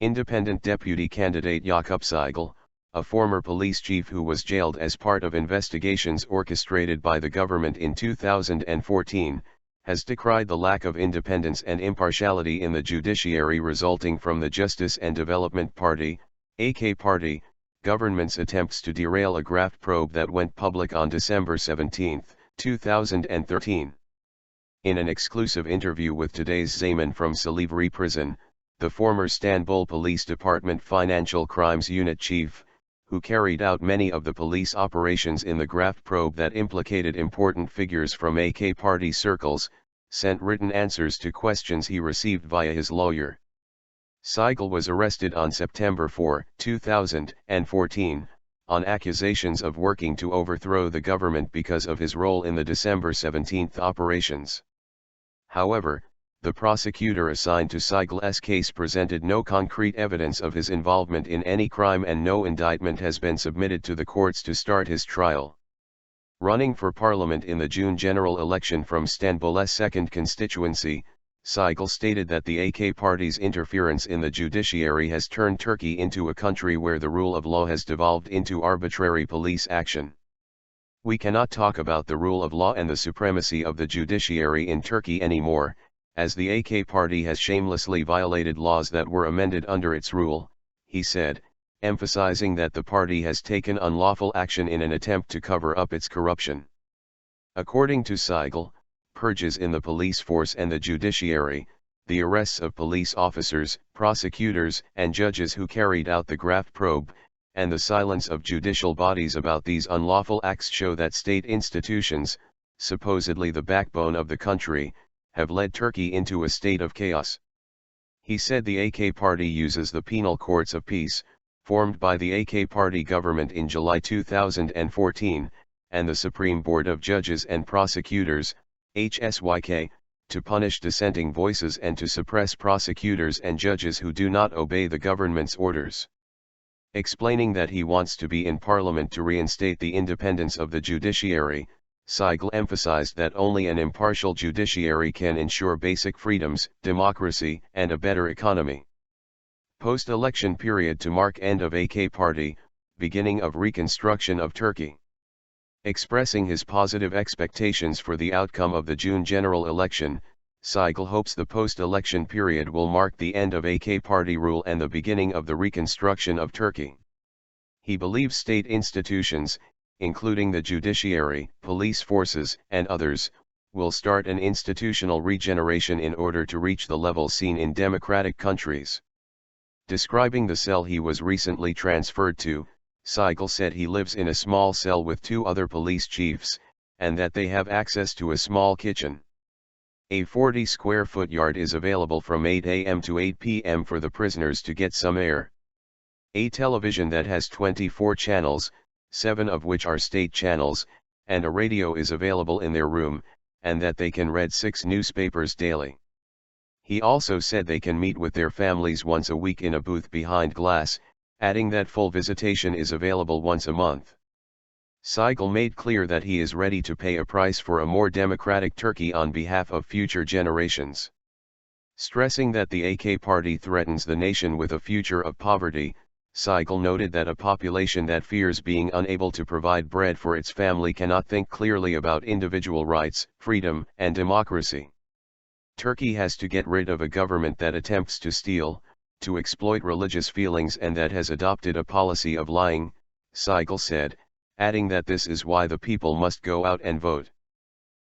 Independent deputy candidate Yakup Saygılı, a former police chief who was jailed as part of investigations orchestrated by the government in 2014, has decried the lack of independence and impartiality in the judiciary resulting from the Justice and Development Party, AK Party, government's attempts to derail a graft probe that went public on December 17, 2013. In an exclusive interview with today's Zaman from Silivri Prison, the former Istanbul Police Department Financial Crimes Unit Chief, who carried out many of the police operations in the graft probe that implicated important figures from AK party circles, sent written answers to questions he received via his lawyer. Saygılı was arrested on September 4, 2014, on accusations of working to overthrow the government because of his role in the December 17 operations. However, the prosecutor assigned to Saygılı's case presented no concrete evidence of his involvement in any crime and no indictment has been submitted to the courts to start his trial. Running for parliament in the June general election from Istanbul's 2nd constituency, Saygılı stated that the AK party's interference in the judiciary has turned Turkey into a country where the rule of law has devolved into arbitrary police action. We cannot talk about the rule of law and the supremacy of the judiciary in Turkey anymore, as the AK party has shamelessly violated laws that were amended under its rule, he said, emphasizing that the party has taken unlawful action in an attempt to cover up its corruption. According to Saygılı, purges in the police force and the judiciary, the arrests of police officers, prosecutors, and judges who carried out the graft probe, and the silence of judicial bodies about these unlawful acts show that state institutions, supposedly the backbone of the country, have led Turkey into a state of chaos. He said the AK party uses the penal courts of peace, formed by the AK party government in July 2014, and the Supreme Board of Judges and Prosecutors, HSYK, to punish dissenting voices and to suppress prosecutors and judges who do not obey the government's orders. Explaining that he wants to be in parliament to reinstate the independence of the judiciary, Saygılı emphasized that only an impartial judiciary can ensure basic freedoms, democracy, and a better economy. Post-election period to mark end of AK party, beginning of reconstruction of Turkey. Expressing his positive expectations for the outcome of the June general election, Saygılı hopes the post-election period will mark the end of AK party rule and the beginning of the reconstruction of Turkey. He believes state institutions, including the judiciary, police forces, and others, will start an institutional regeneration in order to reach the level seen in democratic countries. Describing the cell he was recently transferred to, Saygılı said he lives in a small cell with 2 other police chiefs, and that they have access to a small kitchen. A 40-square-foot yard is available from 8 a.m. to 8 p.m. for the prisoners to get some air. A television that has 24 channels, 7 of which are state channels, and a radio is available in their room, and that they can read 6 newspapers daily. He also said they can meet with their families once a week in a booth behind glass, adding that full visitation is available once a month. Saygılı made clear that he is ready to pay a price for a more democratic Turkey on behalf of future generations. Stressing that the AK party threatens the nation with a future of poverty, Saygılı noted that a population that fears being unable to provide bread for its family cannot think clearly about individual rights, freedom, and democracy. Turkey has to get rid of a government that attempts to steal, to exploit religious feelings and that has adopted a policy of lying, Saygılı said, adding that this is why the people must go out and vote.